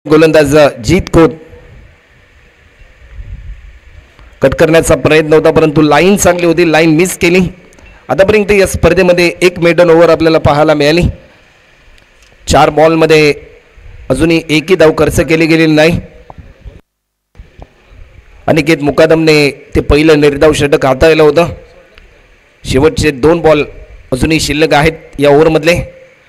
गोलंदाज जीत खोत कट करण्याचा प्रयत्न होता, परंतु लाईन चांगली होती, लाईन मिस केली. आतापर्यंत या स्पर्धेमध्ये एक मेडन ओव्हर आपल्याला पाहायला मिळाली. 4 बॉलमध्ये अजूनही एकही धाव खर्च केली गेलेली नाही. अनिकेत मुकादमने ते पहिलं निर्धाव षटक हाताळलं होतं. शेवटचे 2 बॉल अजूनही शिल्लक आहेत या ओव्हरमधले.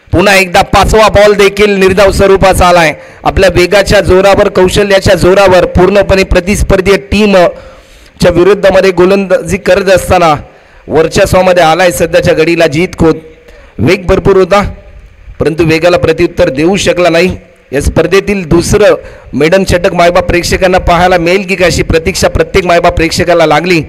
पुन्हा एकदा 5वा बॉल देखील निर्धाव स्वरूपाचा आलाय. आपल्या वेगाच्या जोरावर, कौशल्याच्या जोरावर पूर्णपणे प्रतिस्पर्धी टीमच्या विरुद्धमध्ये गोलंदाजी करत असताना वर्चस्वामध्ये आलाय सध्याच्या घडीला जीत खोत. वेग भरपूर होता, परंतु वेगाला प्रत्युत्तर देऊ शकला नाही. या स्पर्धेतील दुसरं मेडन षटक मायबाप प्रेक्षकांना पाहायला मिळेल की अशी प्रतीक्षा प्रत्येक मायबाप प्रेक्षकाला लागली.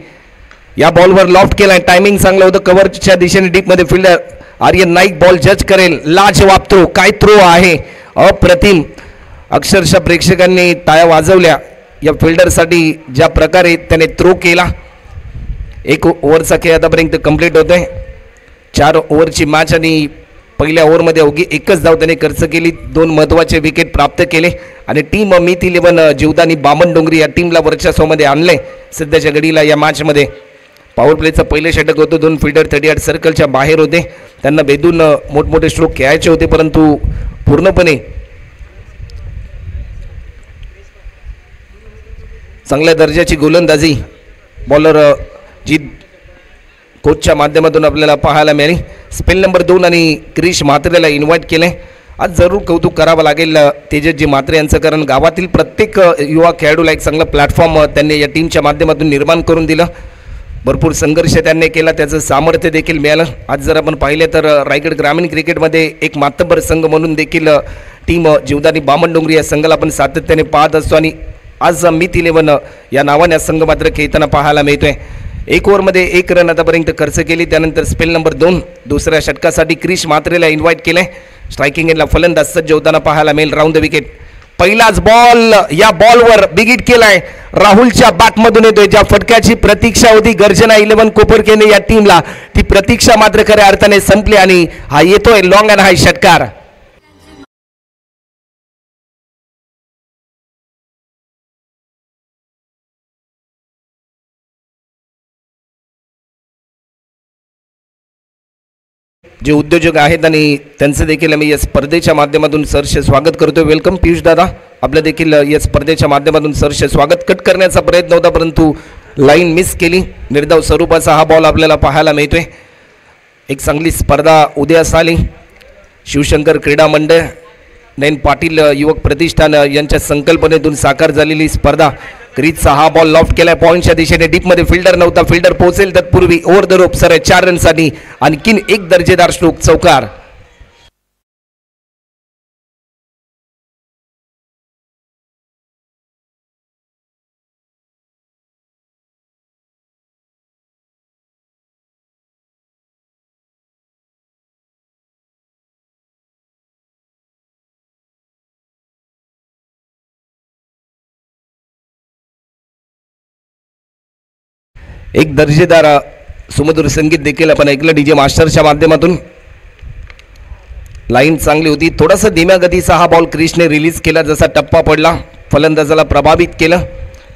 या बॉलवर लॉफ्ट केलाय, टायमिंग चांगलं होतं. कव्हरच्या दिशेने डीपमध्ये फिल्डर आर्यन नाईक बॉल जज करेल. लाजवाब थ्रो, काय थ्रो आहे, अप्रतिम. अक्षरशः प्रेक्षकांनी टाळ्या वाजवल्या या फिल्डरसाठी, ज्या प्रकारे त्याने थ्रो केला. 1 ओव्हरचा खेळ आतापर्यंत कंप्लीट होतोय. 4 ओव्हरची मॅच आणि पहिल्या ओव्हरमध्ये अवघी 1च धाव त्याने खर्च केली. 2 महत्त्वाचे विकेट प्राप्त केले आणि टीम मीत 11 जीवदानी बामणडोंगरी या टीमला वर्चस्वामध्ये आणले सध्याच्या घडीला या मॅचमध्ये. पॉवर प्लेचं पहिलं षटक होतं. 2 फिल्डर 38 सर्कलच्या बाहेर होते. त्यांना बेदून मोठमोठे स्ट्रोक खेळायचे होते, परंतु पूर्णपणे चांगल्या दर्जाची गोलंदाजी बॉलर जीत कोचच्या माध्यमातून आपल्याला पाहायला मिळाली. स्पेल नंबर 2 आणि क्रिश म्हात्रेला इन्व्हाइट केले. आज जरूर कौतुक करावं लागेल तेजसजी म्हात्रे यांचं, कारण गावातील प्रत्येक युवा खेळाडूला एक चांगला प्लॅटफॉर्म त्यांनी या टीमच्या माध्यमातून निर्माण करून दिलं. भरपूर संघर्ष त्यांनी केला, त्याचं सामर्थ्य देखील मिळालं. आज जर आपण पाहिले तर रायगड ग्रामीण क्रिकेटमध्ये एक मातब्बर संघ म्हणून देखील टीम जीवदानी बामणडोंगरी या संघाला आपण सातत्याने पाहत असतो आणि आज मीत 11 या नावाने संघ मात्र खेळताना पाहायला मिळतोय. 1 ओव्हरमध्ये 1 रन आतापर्यंत खर्च केली. त्यानंतर स्पेल नंबर 2 दुसऱ्या षटकासाठी क्रिश म्हात्रेला इन्व्हाइट केलंय. स्ट्रायकिंग एंडला फलंदाज सज्ज होताना पाहायला मिळेल. Round the wicket. पहिलाच बॉल, या बॉलवर बिग हिट केलाय. राहुलच्या बॅटमधून येतोय. ज्या फटक्याची प्रतीक्षा होती गर्जना 11 कोपरकेने या टीमला, ती प्रतीक्षा मात्र खऱ्या अर्थाने संपली आणि हा येतोय लॉंग अँड हाय षटकार. जे उद्योजक आहेत आणि त्यांचं देखील आम्ही या स्पर्धेच्या माध्यमातून सरस स्वागत करतो. वेलकम पियुष दादा, आपलं देखील या स्पर्धेच्या माध्यमातून सरस स्वागत. कट करण्याचा प्रयत्न होता, परंतु लाईन मिस केली. निर्धाव स्वरूपाचा हा बॉल आपल्याला पाहायला मिळतोय. एक चांगली स्पर्धा उदयास आली. शिवशंकर क्रीडा मंडळ, नयन पाटील युवक प्रतिष्ठान यांच्या संकल्पनेतून साकार झालेली स्पर्धा. क्रीजचा हा बॉल लॉफ्ट केलाय पॉईंटच्या दिशेने. डीपमध्ये फिल्डर नव्हता, फिल्डर पोहोचेल तत्पूर्वी ओव्हर द रोप सर 4 रनसाठी आणखीन एक दर्जेदार स्ट्रोक चौकार. एक दर्जेदार सुमधुर संगीत देखील आपण ऐकलं डीजे मास्टरच्या माध्यमातून. लाईन चांगली होती. थोडासा धीम्या गतीचा हा बॉल क्रिशने रिलीज केला. जसा टप्पा पडला फलंदाजाला प्रभावित केलं.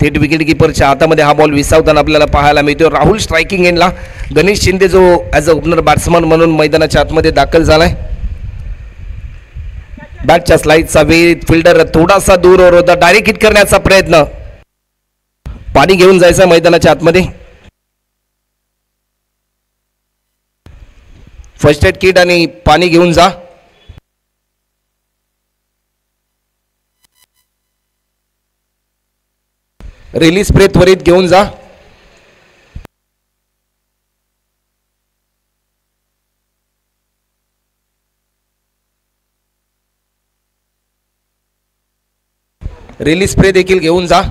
थेट विकेट किपरच्या हातामध्ये हा बॉल विसावताना आपल्याला पाहायला मिळतो. राहुल स्ट्रायकिंग एंडला. गणेश शिंदे जो ॲज अ ओपनर बॅट्समन म्हणून मैदानाच्या आतमध्ये दाखल झालाय. बॅटच्या स्लाइडचा वेग, फिल्डर थोडासा दूरवर होता. डायरेक्ट हिट करण्याचा प्रयत्न. पाणी घेऊन जायचं मैदानाच्या आतमध्ये. फर्स्ट एड किट आणि पाणी घेऊन जा. रिलीज स्प्रे त्वरित घेऊन जा. रिलीज स्प्रे देखील घेऊन जा.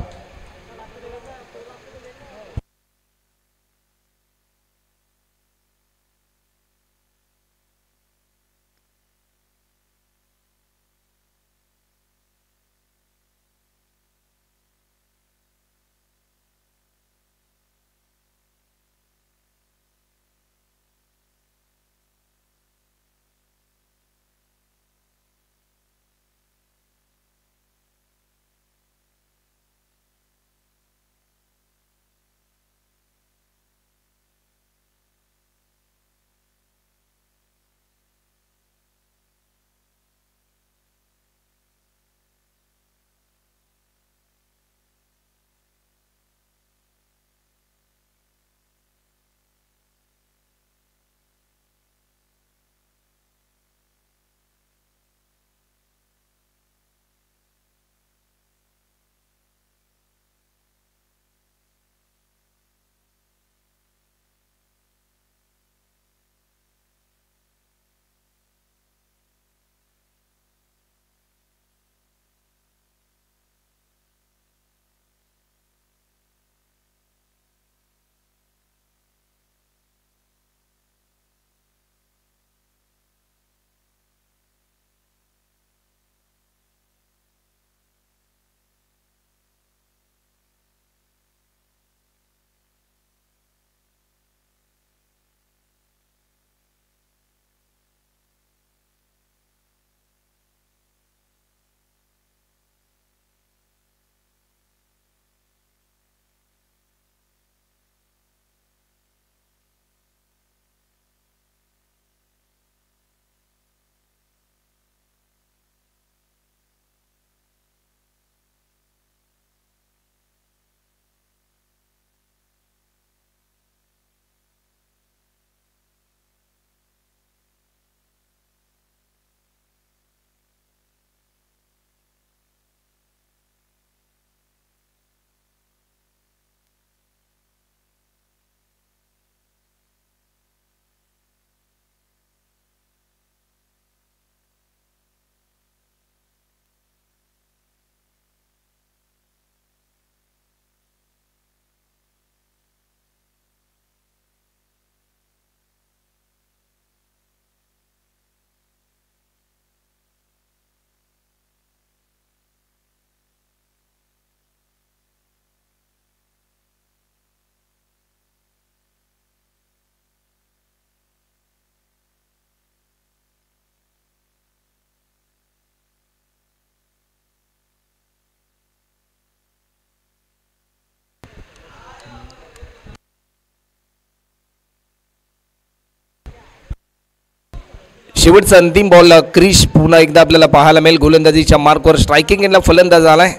शेवटचा अंतिम बॉल क्रिश पुन्हा एकदा आपल्याला पाहायला मिळेल गोलंदाजीच्या मार्कवर. स्ट्रायकिंग एंडला फलंदाज आलाय.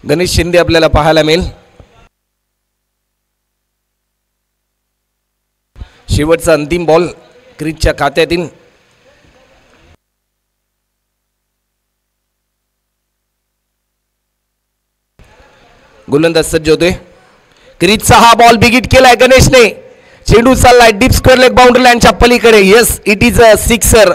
गणेश शिंदे आपल्याला पाहायला मिळेल. शेवटचा अंतिम बॉल क्रिजच्या खात्यातील. गोलंदाज सज्ज होतोय. क्रिजचा हा बॉल बिगिट केलाय गणेशने. चेंडू चाललाय डीप स्क्वेअर लेग बाउंड्री लाईनच्या पलीकडे. Yes, it is a sixer.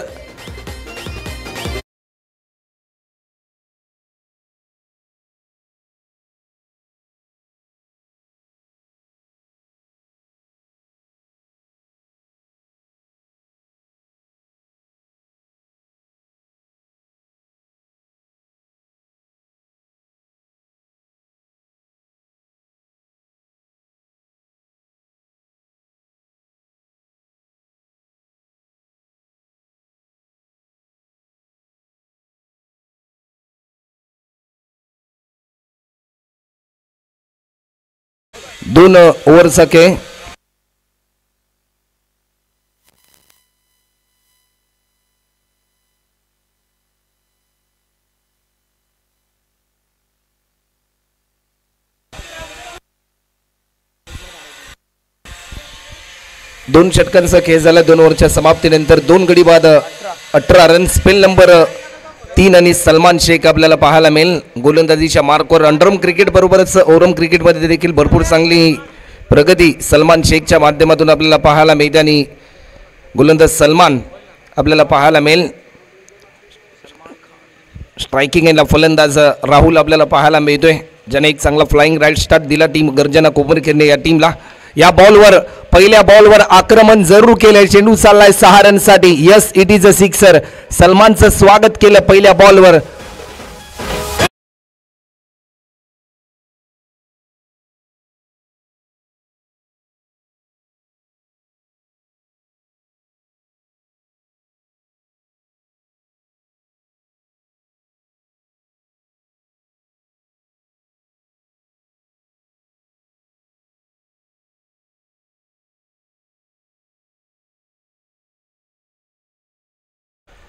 दोन ओव्हरचा खेळ. दोन षटकांचा खेळ झाला. 2 ओव्हरच्या समाप्तीनंतर 2 गडी बाद 18 रन. स्पेल नंबर 3 आणि सलमान शेख आपल्याला पाहायला मिळेल गोलंदाजीच्या मार्कवर. अंडरम क्रिकेट बरोबरच ओव्हरम क्रिकेटमध्ये देखील भरपूर चांगली प्रगती सलमान शेखच्या माध्यमातून आपल्याला पाहायला मिळते आणि गोलंदाज सलमान आपल्याला पाहायला मिळेल. स्ट्रायकिंग एंडला फलंदाज राहुल आपल्याला पाहायला मिळतोय, ज्याने एक चांगला फ्लाइंग राईट स्टार्ट दिला टीम गर्जना कोपरखेडने या टीमला. या बॉलवर पहिल्या बॉलवर आक्रमण जरूर केलंय. चेंडू चाललाय 6 रनसाठी. Yes, it is a sixer. सलमानचं स्वागत केलं पहिल्या बॉलवर.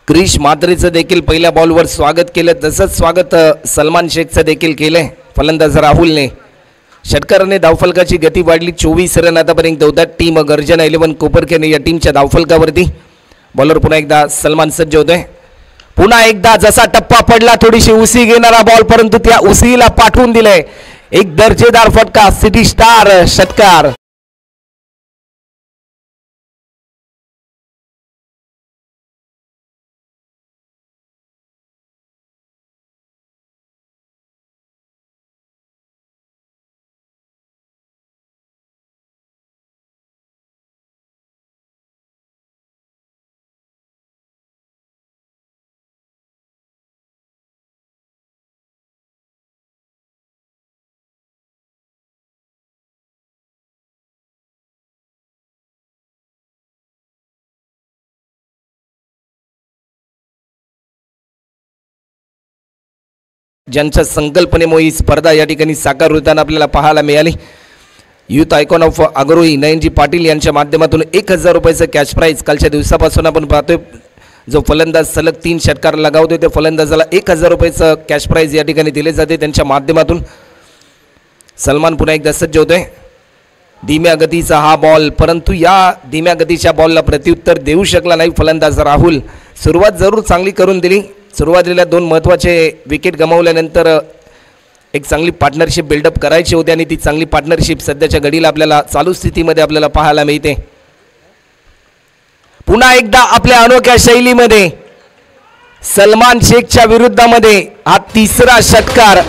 क्रिश मात्रेचं देखील पहिल्या बॉलवर स्वागत केलं. तसंच स्वागत सलमान शेखचं देखील केलंय फलंदाज राहुलने. षटकाराने धावफलकाची गती वाढली. 24 रन आतापर्यंत होतात टीम गर्जना 11 कोपरखेडने या टीमच्या धावफलकावरती. बॉलर पुन्हा एकदा सलमान सज्ज होतोय. पुन्हा एकदा जसा टप्पा पडला थोडीशी उसी घेणारा बॉल, परंतु त्या उसीला पाठवून दिलंय. एक दर्जेदार फटका. सिटी स्टार षटकार. ज्यांच्या संकल्पनेमुळे ही स्पर्धा या ठिकाणी साकार होताना आपल्याला पाहायला मिळाली. Youth icon of आगरोही Nayanji Patil यांच्या माध्यमातून 1000 रुपयाचं कॅश प्राईज कालच्या दिवसापासून आपण पाहतोय. जो फलंदाज सलग 3 षटकार लगावतोय त्या फलंदाजाला 1000 रुपयाचं कॅश प्राईज या ठिकाणी दिले जाते त्यांच्या माध्यमातून. सलमान पुन्हा एकदा सज्ज होतोय. धीम्या गतीचा हा बॉल, परंतु या धीम्या गतीच्या बॉलला प्रत्युत्तर देऊ शकला नाही फलंदाज राहुल. सुरुवात जरूर चांगली करून दिली. सुरुवातीला 2 महत्त्वाचे विकेट गमावल्यानंतर एक चांगली पार्टनरशिप बिल्डअप करायची होती आणि ती चांगली पार्टनरशिप सध्याच्या घडीला आपल्याला चालू स्थितीमध्ये आपल्याला पाहायला मिळते. पुन्हा एकदा आपल्या अनोख्या शैलीमध्ये सलमान शेखच्या विरुद्धामध्ये हा 3रा षटकार.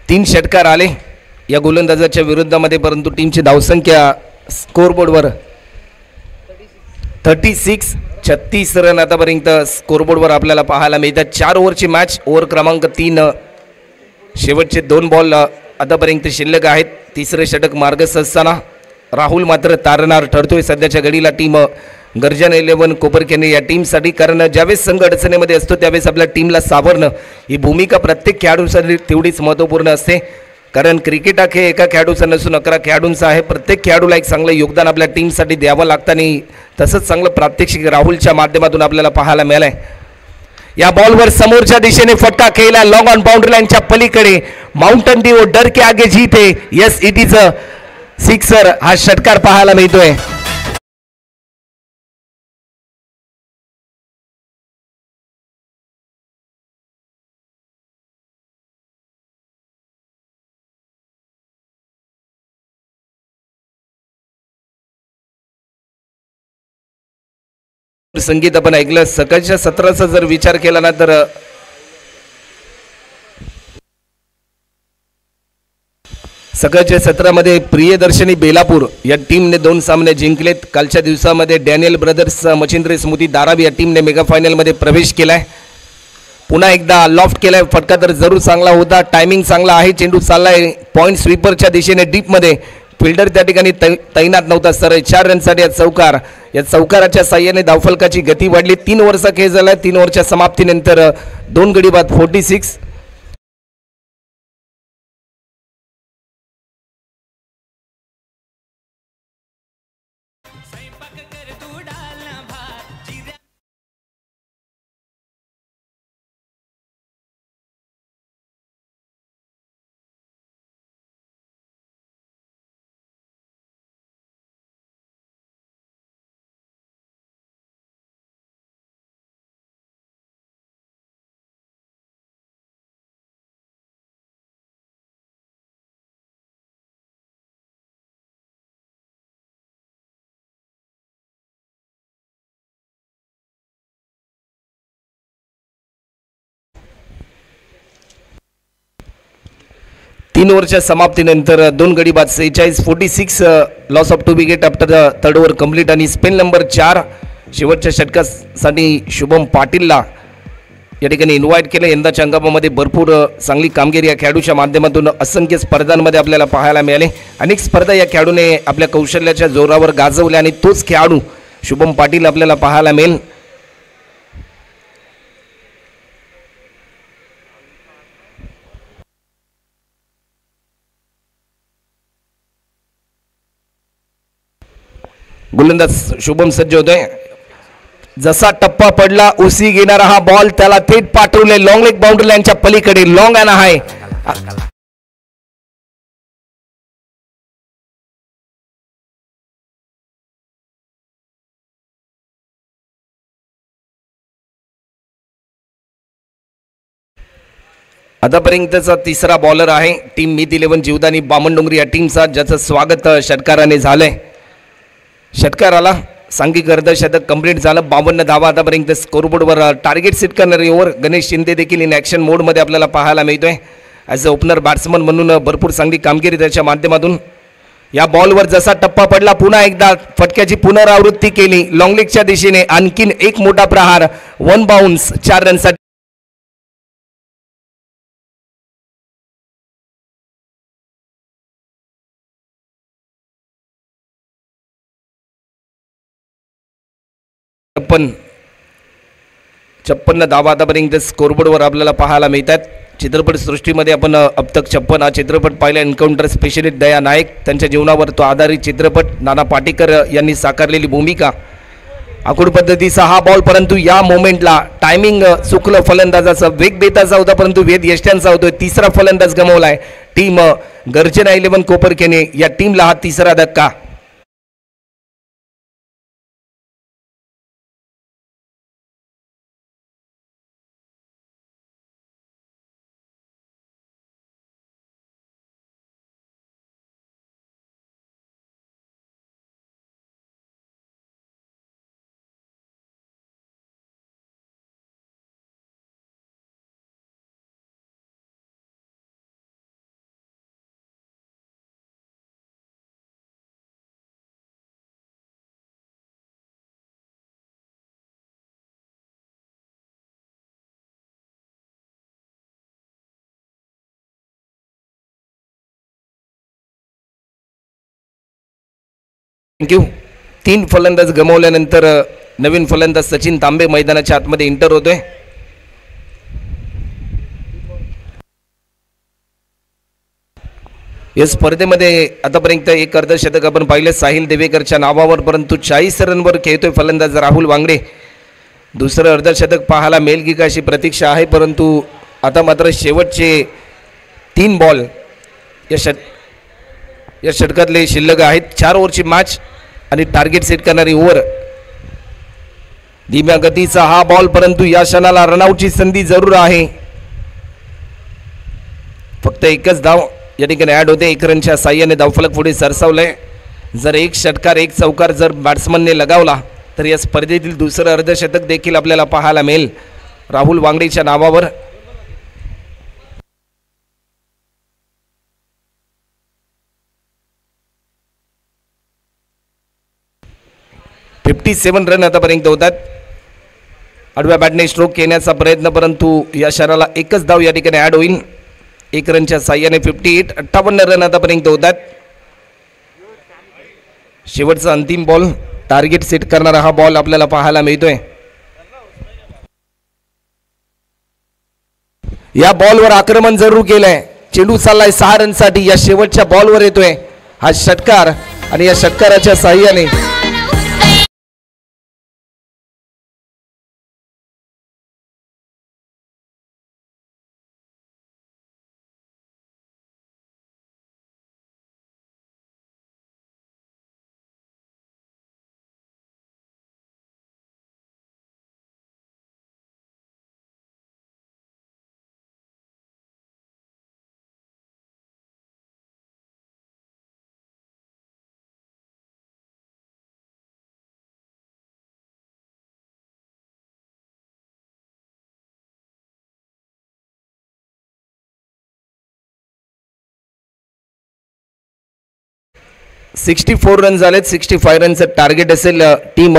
तीन षटकार आले. या गोलंदाजाच्या विरुद्धामध्ये, परंतु टीमची धावसंख्या स्कोरबोर्डवर 36 रन आतापर्यंत स्कोरबोर्डवर आपल्याला पाहायला मिळतात. 4 ओव्हरची मॅच. ओव्हर क्रमांक 3, शेवटचे 2 बॉल आतापर्यंत शिल्लक आहेत. तिसरे षटक मार्गस्थ असताना राहुल मात्र तारणार ठरतोय सध्याच्या घडीला टीम गर्जन 11 कोपरखेने या टीमसाठी. कारण ज्यावेळेस संघ अडचणीमध्ये असतो त्यावेळेस आपल्या टीमला सावरणं ही भूमिका प्रत्येक खेळाडूसाठी तेवढीच महत्त्वपूर्ण असते. कारण क्रिकेट हा खेळ एका खेळाडूचा नसून 11 खेळाडूंचा आहे. प्रत्येक खेळाडूला एक चांगलं योगदान आपल्या टीमसाठी द्यावं लागतं आणि तसंच चांगलं प्रात्यक्षिक राहुलच्या माध्यमातून आपल्याला पाहायला मिळालंय. या बॉलवर समोरच्या दिशेने फटका खेळला लॉंग ऑन बाउंड्री लाईनच्या पलीकडे. माउंटन ड्यू डर के आगे जीत है. Yes it is a sixer. हा षटकार पाहायला मिळतोय. संगीत आपण ऐकलं. सकाळच्या सत्राचा जर विचार केला ना तर सकाळच्या सत्रामध्ये प्रियदर्शनी बेलापूर या टीमने 2 सामने जिंकलेत. कालच्या दिवसामध्ये डॅनियल ब्रदर्स मच्छिंद्र स्मृती दारावी या टीमने मेगा फायनलमध्ये प्रवेश केलाय. पुन्हा एकदा लॉफ्ट केलाय. फटका तर जरूर चांगला होता. टायमिंग चांगला आहे. चेंडू चाललाय पॉईंट स्वीपरच्या दिशेने डीपमध्ये. फिल्डर त्या ठिकाणी तैनात नव्हता. सरळ 4 रनसाठी या चौकार. या चौकाराच्या साह्याने धावफलकाची गती वाढली. 3 ओव्हरचा खेळ झाला. 3 ओव्हरच्या समाप्तीनंतर 2 गडी बाद 46. तीन ओव्हरच्या समाप्तीनंतर 2 गडी बाद 46 loss of 2 wicket after the third over complete. आणि स्पेन नंबर 4 शेवटच्या षटकासाठी शुभम पाटीलला या ठिकाणी इन्व्हाइट केलं. यंदाच्या अंगामध्ये भरपूर चांगली कामगिरी या खेळाडूच्या माध्यमातून असंख्य स्पर्धांमध्ये आपल्याला पाहायला मिळाले. अनेक स्पर्धा या खेळाडूने आपल्या कौशल्याच्या जोरावर गाजवल्या आणि तोच खेळाडू शुभम पाटील आपल्याला पाहायला मिळेल. गोलंदाज शुभम सज्ज होतोय. जसा टप्पा पडला उसी घेणारा हा बॉल त्याला थेट पाठवले लॉंग लेग बाउंड्री लाईनच्या पलीकडे. Long and high. आतापर्यंतचा तिसरा बॉलर आहे टीम मीत 11 जीवदानी बामणडोंगरी या टीमचा, ज्याचं स्वागत षटकाराने झालंय. षटकाराला सांघिक अर्धशतक कंप्लीट झालं. 52 धावा आतापर्यंत स्कोरबोर्डवर. टार्गेट सेट करणारे ओव्हर गणेश शिंदे देखील इन ॲक्शन मोडमध्ये आपल्याला पाहायला मिळतोय. ॲज अ ओपनर बॅट्समन म्हणून भरपूर चांगली कामगिरी त्याच्या माध्यमातून. या बॉलवर जसा टप्पा पडला पुन्हा एकदा फटक्याची पुनरावृत्ती केली लॉंग लेगच्या दिशेने. आणखीन एक मोठा प्रहार. 1 बाउन्स 4 रनसाठी. पण 56 धावा आतापर्यंत स्कोरबोर्डवर आपल्याला पाहायला मिळतात. चित्रपटसृष्टीमध्ये आपण अब तक 56 हा चित्रपट पाहिला. एन्काउंटर स्पेशलिस्ट दया नायक त्यांच्या जीवनावर तो आधारित चित्रपट. नाना पाटेकर यांनी साकारलेली भूमिका. आखूड पद्धतीचा हा बॉल, परंतु या मोमेंटला टायमिंग चुकलं फलंदाजाचा. वेग बेताचा होता परंतु वेद यष्ट्यांचा होतोय. तिसरा फलंदाज गमावलाय टीम गर्जना 11 कोपरखेने. या टीमला हा तिसरा धक्का. थँक्यू. 3 फलंदाज गमावल्यानंतर नवीन फलंदाज सचिन तांबे मैदानाच्या आतमध्ये एंटर होतोय. या स्पर्धेमध्ये आतापर्यंत एक अर्धशतक आपण पाहिले साहिल देवेकरच्या नावावर, परंतु 40 रनवर खेळतोय फलंदाज राहुल वांगडे. दुसरं अर्धशतक पाहायला मिळेल की काय अशी प्रतीक्षा आहे, परंतु आता मात्र शेवटचे 3 बॉल या षटकातले शिल्लक आहेत. 4 ओव्हरची मॅच आणि टार्गेट सेट करणारी ओव्हर. धीम्या गतीचा हा बॉल, परंतु या क्षणाला रनआउटची संधी जरूर आहे. फक्त एकच धाव या ठिकाणी ॲड होते. 1 रनच्या साह्याने धावफलक पुढे सरसावलंय. जर एक षटकार एक चौकार जर बॅट्समनने लगावला तर या स्पर्धेतील दुसरं अर्धशतक देखील आपल्याला पाहायला मिळेल राहुल वांगडेच्या नावावर. $57 रन आतापर्यंत होतात. आडव्या बॅटने स्ट्रोक येण्याचा प्रयत्न, परंतु या शराला एकच धाव या ठिकाणी ॲड होईल. 1 रनच्या साह्याने 58 रन आतापर्यंत होतात. शेवटचा अंतिम बॉल, टार्गेट सेट करणारा हा बॉल आपल्याला पाहायला मिळतोय. या बॉलवर आक्रमण जरूर केलंय. चेंडू चाललाय 6 रनसाठी. या शेवटच्या बॉलवर येतोय हा षटकार आणि या षटकाराच्या साह्याने $64 रन झालेत. 65 रनचं टार्गेट असेल टीम